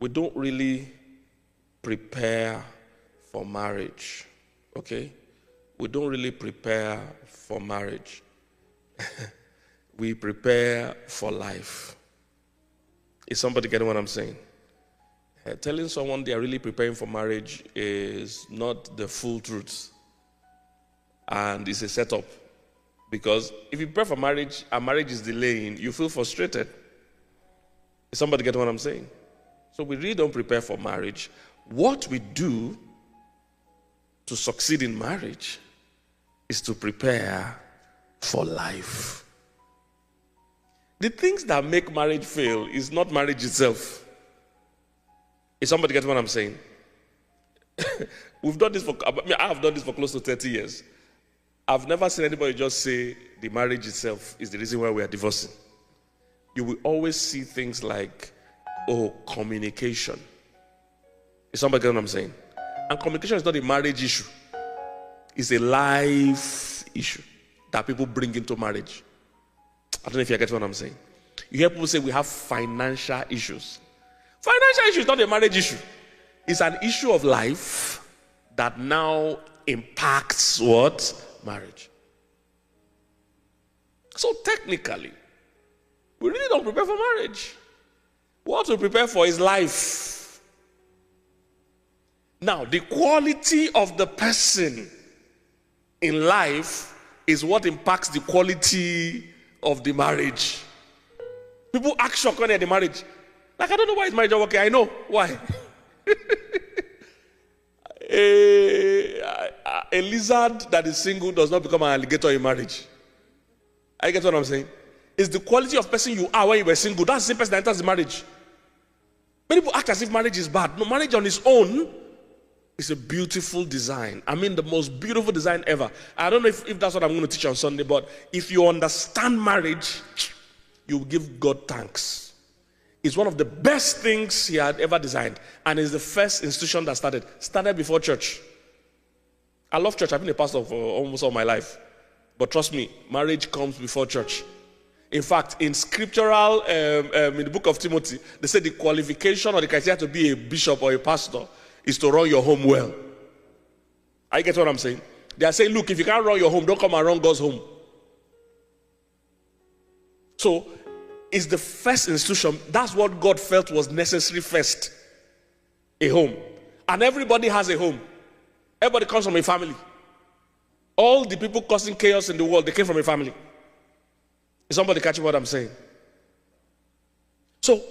we don't really prepare for marriage, okay? We don't really prepare for marriage. We prepare for life. Is somebody getting what I'm saying? Telling someone they are really preparing for marriage is not the full truth. And it's a setup. Because if you prepare for marriage and marriage is delaying, you feel frustrated. Is somebody getting what I'm saying? So we really don't prepare for marriage. What we do to succeed in marriage is to prepare for life. The things that make marriage fail is not marriage itself. Is somebody getting what I'm saying? We've done this I have done this for close to 30 years. I've never seen anybody just say the marriage itself is the reason why we are divorcing. You will always see things like, communication. Is somebody getting what I'm saying? And communication is not a marriage issue. It's a life issue that people bring into marriage. I don't know if you get what I'm saying. You hear people say we have financial issues. Financial issue is not a marriage issue. It's an issue of life that now impacts what? Marriage. So technically, we really don't prepare for marriage. What we prepare for is life. Now, the quality of the person in life is what impacts the quality of the marriage. People act shocked when they're in the marriage. Like, I don't know why is marriage not working. I know why. A lizard that is single does not become an alligator in marriage. I get what I'm saying? It's the quality of person you are when you were single. That's the same person that enters the marriage. Many people act as if marriage is bad. No, marriage on its own is a beautiful design. I mean, the most beautiful design ever. I don't know if that's what I'm going to teach on Sunday, but if you understand marriage, you will give God thanks. It's one of the best things he had ever designed. And it's the first institution that started before church. I love church. I've been a pastor for almost all my life. But trust me, marriage comes before church. In fact, in scriptural, in the book of Timothy, they say the qualification or the criteria to be a bishop or a pastor is to run your home well. I get what I'm saying? They are saying, look, if you can't run your home, don't come and run God's home. So, it's the first institution. That's what God felt was necessary first. A home. And everybody has a home. Everybody comes from a family. All the people causing chaos in the world, they came from a family. Is somebody catching what I'm saying? So,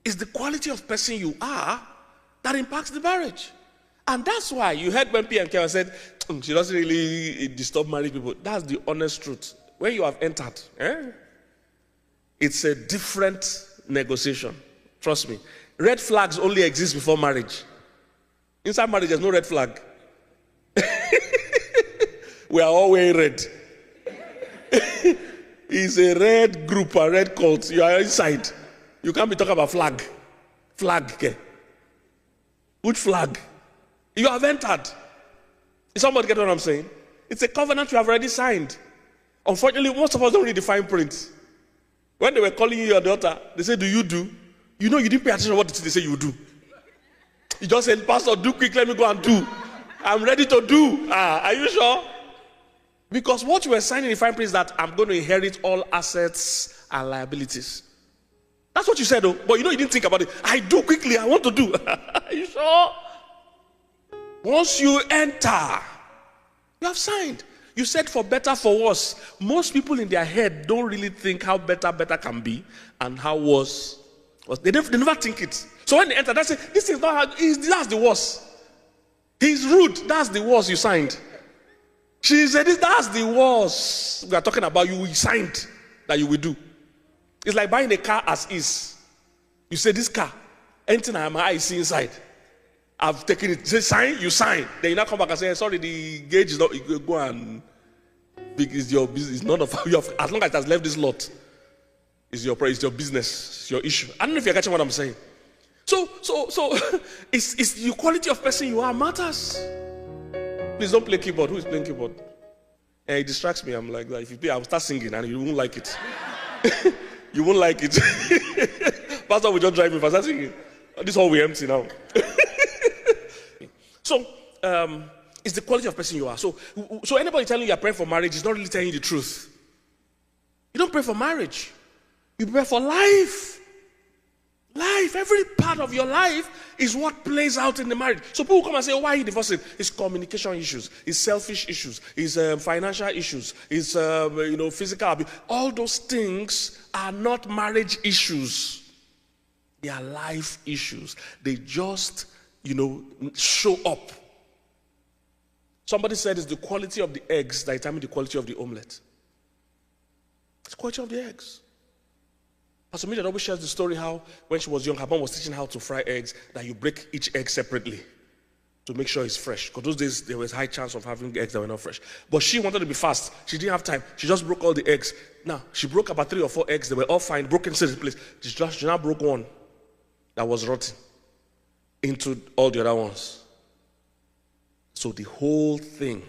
it's the quality of person you are that impacts the marriage. And that's why you heard when P.M. said, she doesn't really disturb married people. That's the honest truth. When you have entered, it's a different negotiation. Trust me. Red flags only exist before marriage. Inside marriage, there's no red flag. We are all wearing red. It's a red group, a red cult. You are inside. You can't be talking about flag. Flag. Okay? Which flag? You have entered. Is somebody get what I'm saying? It's a covenant you have already signed. Unfortunately, most of us don't read the fine print. When they were calling you your daughter, they said, do you do? You know you didn't pay attention to what they say you do. You just said, Pastor, do quick, let me go and do. I'm ready to do. Are you sure? Because what you were signing in the fine print is that I'm going to inherit all assets and liabilities. That's what you said, though. But you know you didn't think about it. I do quickly, I want to do. Are you sure? Once you enter, you have signed. You said for better, for worse. Most people in their head don't really think how better can be and how worse. They never think it. So when they enter, they say, this is not how, that's the worst. He's rude, that's the worst you signed. She said, that's the worst. We are talking about you signed that you will do. It's like buying a car as is. You say, this car, anything my eye see inside, I've taken it. Say, sign, you sign. Then you now come back and say, sorry, the gauge is not, you go and, it's your business, it's none of you have, as long as it has left this lot, it's your business, it's your issue. I don't know if you're catching what I'm saying. So it's the quality of person you are matters. Please don't play keyboard. Who is playing keyboard? It distracts me. I'm like that. If you play, I'll start singing and you won't like it. You won't like it. Pastor will just drive me fast. This hall we empty now. So, it's the quality of person you are. So anybody telling you you're praying for marriage is not really telling you the truth. You don't pray for marriage. You pray for life. Life, every part of your life is what plays out in the marriage. So people come and say, oh, why are you divorcing? It's communication issues, it's selfish issues, it's financial issues, it's physical abuse. All those things are not marriage issues. They are life issues. They just, show up. Somebody said it's the quality of the eggs that determines the quality of the omelette. It's the quality of the eggs. Pastor Mildred always shares the story how when she was young, her mom was teaching how to fry eggs, that you break each egg separately to make sure it's fresh. Because those days, there was high chance of having eggs that were not fresh. But she wanted to be fast. She didn't have time. She just broke all the eggs. Now, she broke about 3 or 4 eggs. They were all fine, broken into the place. She now broke one that was rotten into all the other ones. So the whole thing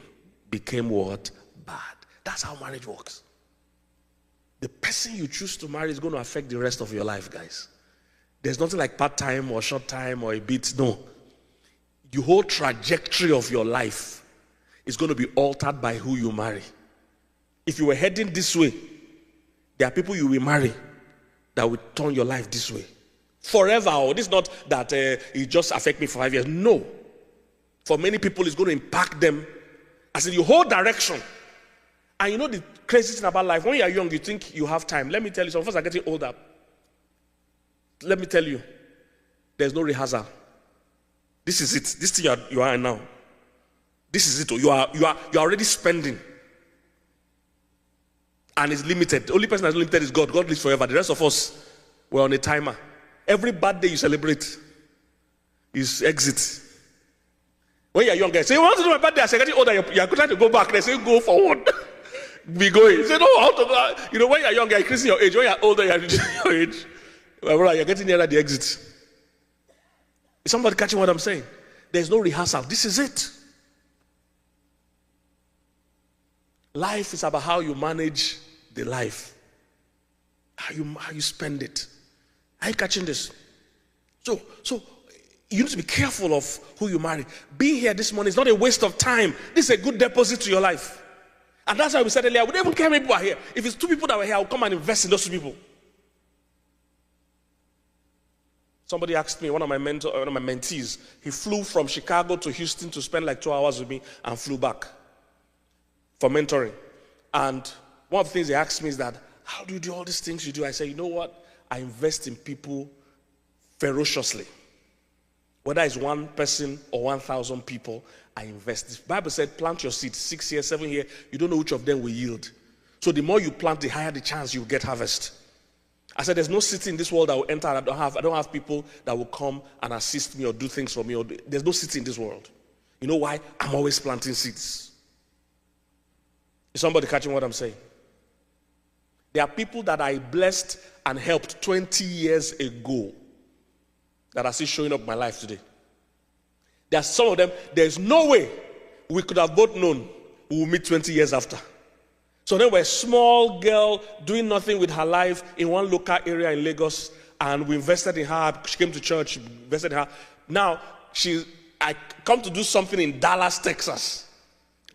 became what? Bad. That's how marriage works. The person you choose to marry is going to affect the rest of your life, guys. There's nothing like part-time or short-time or a bit. No. The whole trajectory of your life is going to be altered by who you marry. If you were heading this way, there are people you will marry that will turn your life this way. Forever. Or this is not that it just affect me for 5 years. No. For many people, it's going to impact them as in your whole direction. And you know the crazy thing about life, when you are young, you think you have time. Let me tell you, some of us are getting older. Let me tell you, there's no rehearsal. This is it. This thing you are now. This is it. You are already spending. And it's limited. The only person that's limited is God. God lives forever. The rest of us, we're on a timer. Every bad day you celebrate is exit. When you're young, guys say, you want to do my birthday? I say, getting older, you're trying to go back. They say, go forward. Be going. Say, no, how to go? When you're young, you're increasing your age. When you're older, you're reducing your age. You're getting nearer the exit. Is somebody catching what I'm saying? There's no rehearsal. This is it. Life is about how you manage the life. How you spend it. Are you catching this? So you need to be careful of who you marry. Being here this morning is not a waste of time. This is a good deposit to your life. And that's why we said earlier, we don't even care how many people are here. If it's 2 people that were here, I'll come and invest in those 2 people. Somebody asked me, one of my mentees, he flew from Chicago to Houston to spend like 2 hours with me and flew back for mentoring. And one of the things he asked me is that, how do you do all these things you do? I said, you know what? I invest in people ferociously. Whether it's 1 person or 1,000 people, I invest. The Bible said, plant your seed 6 years, 7 years. You don't know which of them will yield. So the more you plant, the higher the chance you get harvest. I said, there's no city in this world that will enter. I don't have people that will come and assist me or do things for me. There's no city in this world. You know why? I'm always planting seeds. Is somebody catching what I'm saying? There are people that I blessed and helped 20 years ago that are still showing up in my life today. There are some of them, there's no way we could have both known we will meet 20 years after. So then we're a small girl doing nothing with her life in one local area in Lagos, and we invested in her. She came to church, invested in her. Now, I come to do something in Dallas, Texas,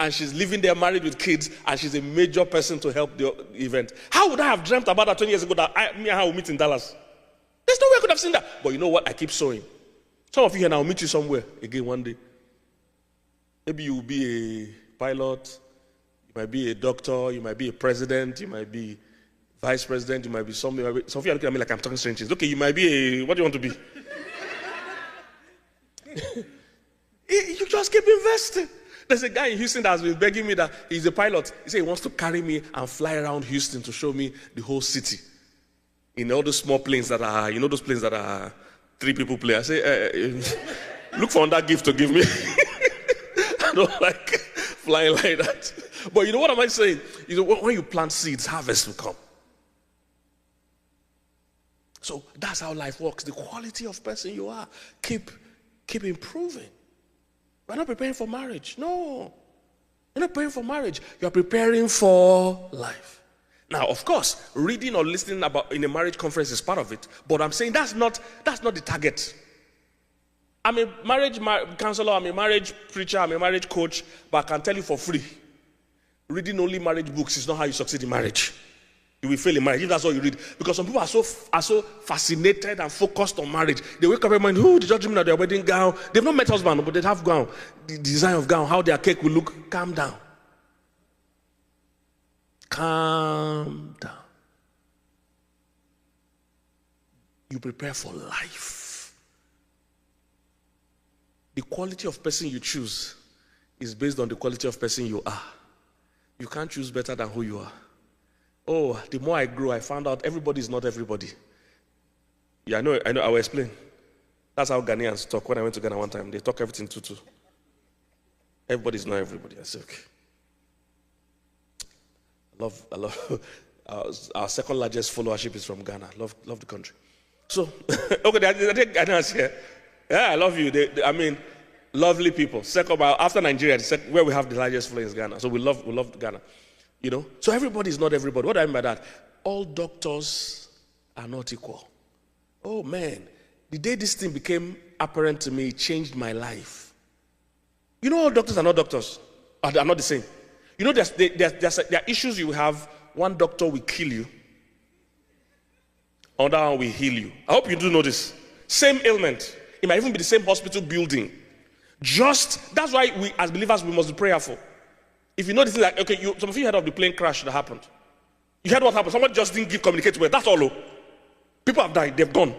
and she's living there married with kids, and she's a major person to help the event. How would I have dreamt about that 20 years ago that me and her will meet in Dallas? There's no way I could have seen that. But you know what? I keep sowing. Some of you here now will meet you somewhere again one day. Maybe you will be a pilot, you might be a doctor, you might be a president, you might be vice president, you might be something. Some of you are looking at me like I'm talking strange things. Okay, you might be a, what do you want to be? You just keep investing. There's a guy in Houston that has been begging me that he's a pilot. He said he wants to carry me and fly around Houston to show me the whole city. In all those small planes that are, you know those planes that are 3 people play. I say, look for that gift to give me. I don't like flying like that. But you know what am I saying? You know, when you plant seeds, harvest will come. So that's how life works. The quality of person you are, keep improving. We're not preparing for marriage. No. You're not preparing for marriage. You're preparing for life. Now, of course, reading or listening about in a marriage conference is part of it, but I'm saying that's not the target. I'm a marriage counselor, I'm a marriage preacher, I'm a marriage coach, but I can tell you for free, reading only marriage books is not how you succeed in marriage. You will fail in marriage if that's all you read. Because some people are so fascinated and focused on marriage. They wake up every morning, the judgment of their wedding gown. They've not met husband, but they have gown. The design of gown, how their cake will look. Calm down. Calm down. You prepare for life. The quality of person you choose is based on the quality of person you are. You can't choose better than who you are. Oh, the more I grew, I found out everybody is not everybody. Yeah, I know, I will explain. That's how Ghanaians talk. When I went to Ghana one time, they talk everything tutu. Everybody is not everybody. I said, okay. I love our second largest followership is from Ghana. Love the country. So, okay, I think Ghanaians here. Yeah, I love you. I mean, lovely people. Second, after Nigeria, where we have the largest following is Ghana. So we love Ghana. You know, so everybody is not everybody. What do I mean by that? All doctors are not equal. Oh man, the day this thing became apparent to me, it changed my life. You know, all doctors are not doctors. Are not the same. You know, there are issues you have. One doctor will kill you. Another one will heal you. I hope you do know this. Same ailment. It might even be the same hospital building. That's why we, as believers, we must be prayerful. If you know this, like, okay, some of you heard of the plane crash that happened. You heard what happened. Somebody just didn't communicate well. That's all. People have died. They've gone.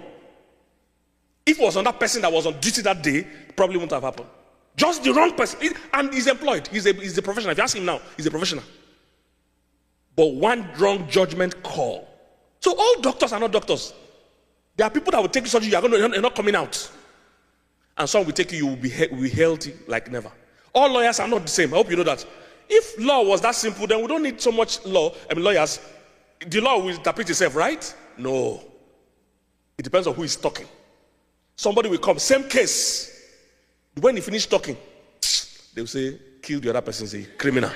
If it was on that person that was on duty that day, it probably wouldn't have happened. Just the wrong person. And he's employed. He's a professional. If you ask him now, he's a professional. But one wrong judgment call. So all doctors are not doctors. There are people that will take you surgery, you're not coming out. And some will take you will be healthy like never. All lawyers are not the same. I hope you know that. If law was that simple, then we don't need so much lawyers. The law will interpret itself, right? No. It depends on who is talking. Somebody will come, same case. When he finish talking, they will say, kill the other person, say, criminal.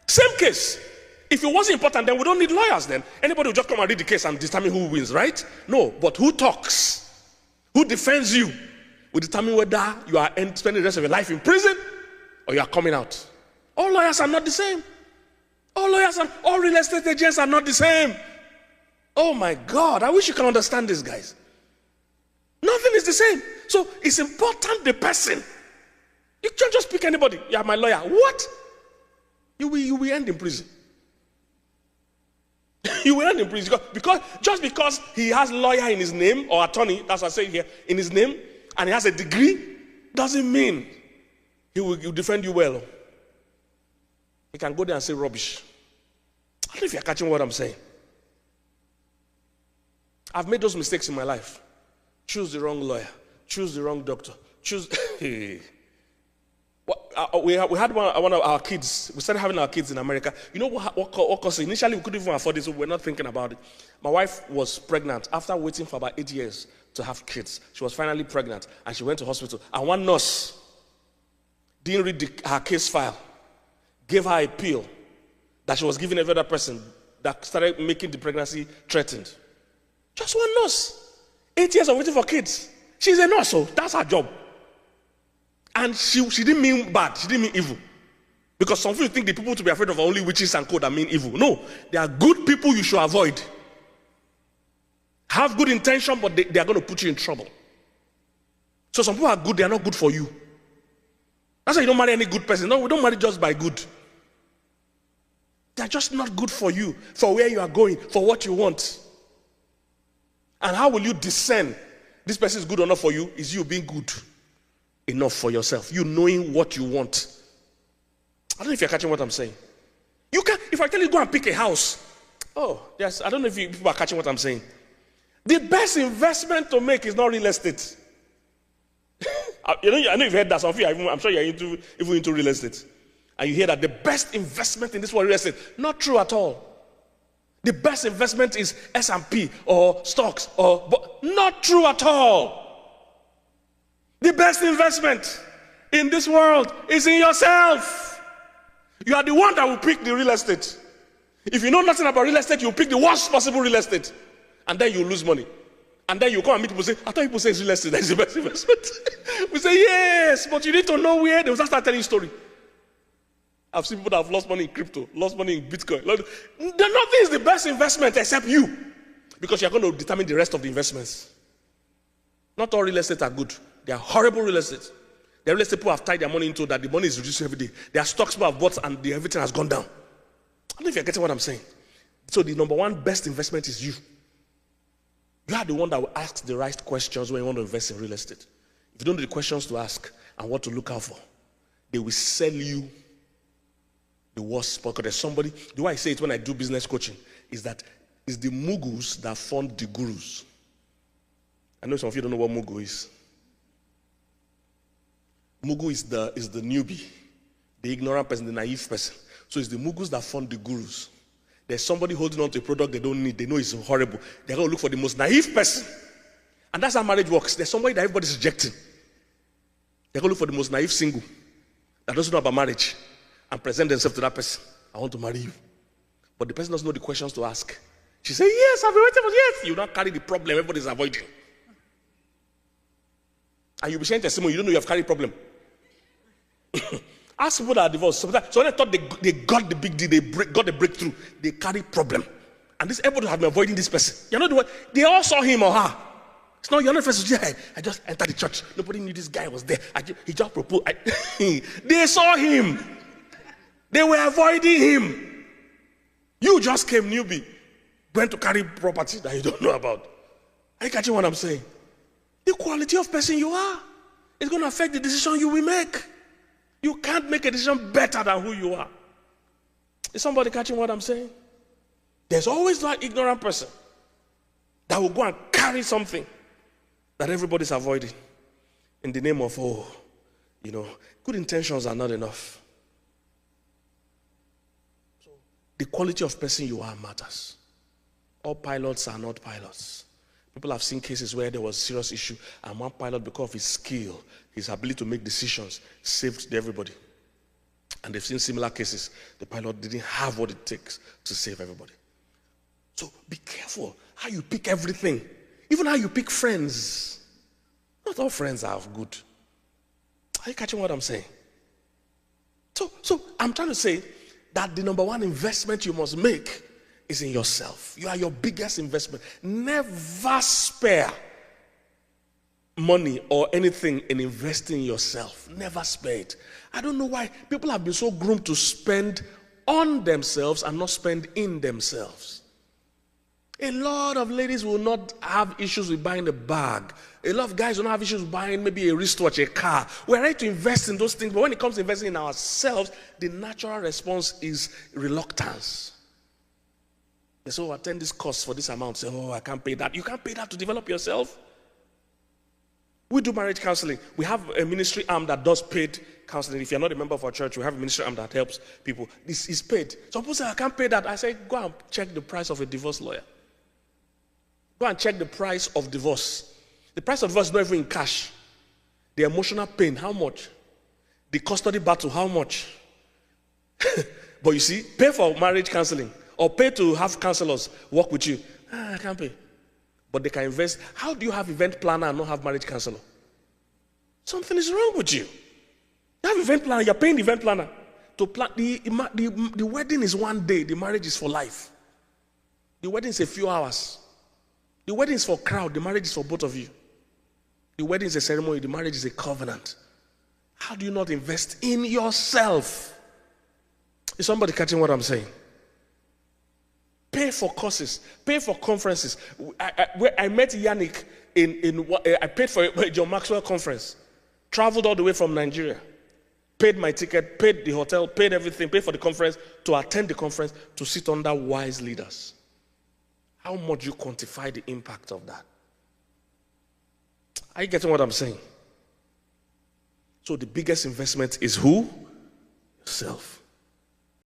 Same case. If it wasn't important, then we don't need lawyers then. Anybody will just come and read the case and determine who wins, right? No, but who talks? Who defends you? Will determine whether you are spending the rest of your life in prison or you are coming out. All lawyers are not the same. All real estate agents are not the same. Oh my God, I wish you can understand this, guys. Nothing is the same. So it's important the person. You can't just pick anybody. You are my lawyer. What? You will end in prison. You will end in prison because he has lawyer in his name or attorney, that's what I say here, in his name, and he has a degree, doesn't mean he will defend you well. He can go there and say rubbish. I don't know if you're catching what I'm saying. I've made those mistakes in my life. Choose the wrong lawyer. Choose the wrong doctor. We had one of our kids. We started having our kids in America. You know what caused it? Initially, we couldn't even afford it, so we're not thinking about it. My wife was pregnant after waiting for about 8 years to have kids. She was finally pregnant, and she went to hospital. And one nurse didn't read her case file. Gave her a pill that she was giving every other person that started making the pregnancy threatened. Just one nurse. 8 years of waiting for kids. She's a nurse, so that's her job. And she didn't mean bad. She didn't mean evil. Because some people think the people to be afraid of are only witches and code that mean evil. No, there are good people you should avoid. Have good intention, but they are going to put you in trouble. So some people are good, they are not good for you. That's why you don't marry any good person. No, we don't marry just by good. They're just not good for you, for where you are going, for what you want. And how will you discern this person is good or not for you? Is you being good enough for yourself. You knowing what you want. I don't know if you're catching what I'm saying. You can, if I tell you go and pick a house. Oh, yes, I don't know if people are catching what I'm saying. The best investment to make is not real estate. I know you've heard that. Some of you, I'm sure you're even into real estate. And you hear that the best investment in this world is real estate. Not true at all. The best investment is S&P or stocks, but not true at all. The best investment in this world is in yourself. You are the one that will pick the real estate. If you know nothing about real estate, you pick the worst possible real estate. And then you lose money. And then you come and meet people and say, I thought people say it's real estate, that's the best investment. We say, yes, but you need to know where. They will start telling you a story. I've seen people that have lost money in crypto, lost money in Bitcoin. Nothing is the best investment except you. Because you're going to determine the rest of the investments. Not all real estate are good. They are horrible real estate. The real estate people have tied their money into that the money is reducing every day. There are stocks people have bought and everything has gone down. I don't know if you're getting what I'm saying. So the number one best investment is you. You are the one that will ask the right questions when you want to invest in real estate. If you don't know the questions to ask and what to look out for, they will sell you the worst spot. Because there's somebody, the way I say it when I do business coaching, is that it's the mugus that fund the gurus. I know some of you don't know what mugu is. Mugu is the newbie, the ignorant person, the naive person. So it's the mugus that fund the gurus. There's somebody holding on to a product they don't need. They know it's horrible. They're going to look for the most naive person. And that's how marriage works. There's somebody that everybody's rejecting. They're going to look for the most naive single that doesn't know about marriage and present themselves to that person. I want to marry you. But the person doesn't know the questions to ask. She says, yes, I've been waiting for yes. You not carry the problem everybody's avoiding. And you'll be sharing testimony. You don't know you have carried problem. Ask people that are divorced. So when they thought they got the big deal, they got the breakthrough, they carry problem. And this everybody had been avoiding this person. You know the way they all saw him or her. It's not you're not first. Yeah, I just entered the church. Nobody knew this guy was there. He just proposed. They saw him. They were avoiding him. You just came newbie, went to carry property that you don't know about. Are you catching what I'm saying? The quality of person you are is going to affect the decision you will make. You can't make a decision better than who you are. Is somebody catching what I'm saying? There's always that ignorant person that will go and carry something that everybody's avoiding in the name of, good intentions are not enough. So the quality of person you are matters. All pilots are not pilots. People have seen cases where there was serious issue and one pilot, because of his skill, his ability to make decisions, saved everybody. And they've seen similar cases. The pilot didn't have what it takes to save everybody. So be careful how you pick everything. Even how you pick friends. Not all friends are good. Are you catching what I'm saying? So I'm trying to say that the number one investment you must make is in yourself. You are your biggest investment. Never spare money or anything in investing in yourself. Never spare it. I don't know why people have been so groomed to spend on themselves and not spend in themselves. A lot of ladies will not have issues with buying a bag. A lot of guys will not have issues with buying maybe a wristwatch, a car. We're ready to invest in those things, but when it comes to investing in ourselves, the natural response is reluctance. They say, attend this course for this amount. Say, I can't pay that. You can't pay that to develop yourself. We do marriage counseling. We have a ministry arm that does paid counseling. If you're not a member of our church, we have a ministry arm that helps people. This is paid. Some people say, I can't pay that. I say, go and check the price of a divorce lawyer. Go and check the price of divorce. The price of divorce is not even in cash. The emotional pain, how much? The custody battle, how much? But you see, pay for marriage counseling or pay to have counselors work with you. I can't pay. But they can invest. How do you have event planner and not have marriage counselor? Something is wrong with you. You have event planner, you're paying the event planner to plan. The wedding is one day, the marriage is for life. The wedding is a few hours. The wedding is for crowd, the marriage is for both of you. The wedding is a ceremony, the marriage is a covenant. How do you not invest in yourself? Is somebody catching what I'm saying? Pay for courses, pay for conferences. I met Yannick I paid for a John Maxwell conference. Traveled all the way from Nigeria. Paid my ticket, paid the hotel, paid everything, paid for the conference, to attend the conference, to sit under wise leaders. How much do you quantify the impact of that? Are you getting what I'm saying? So the biggest investment is who? Yourself.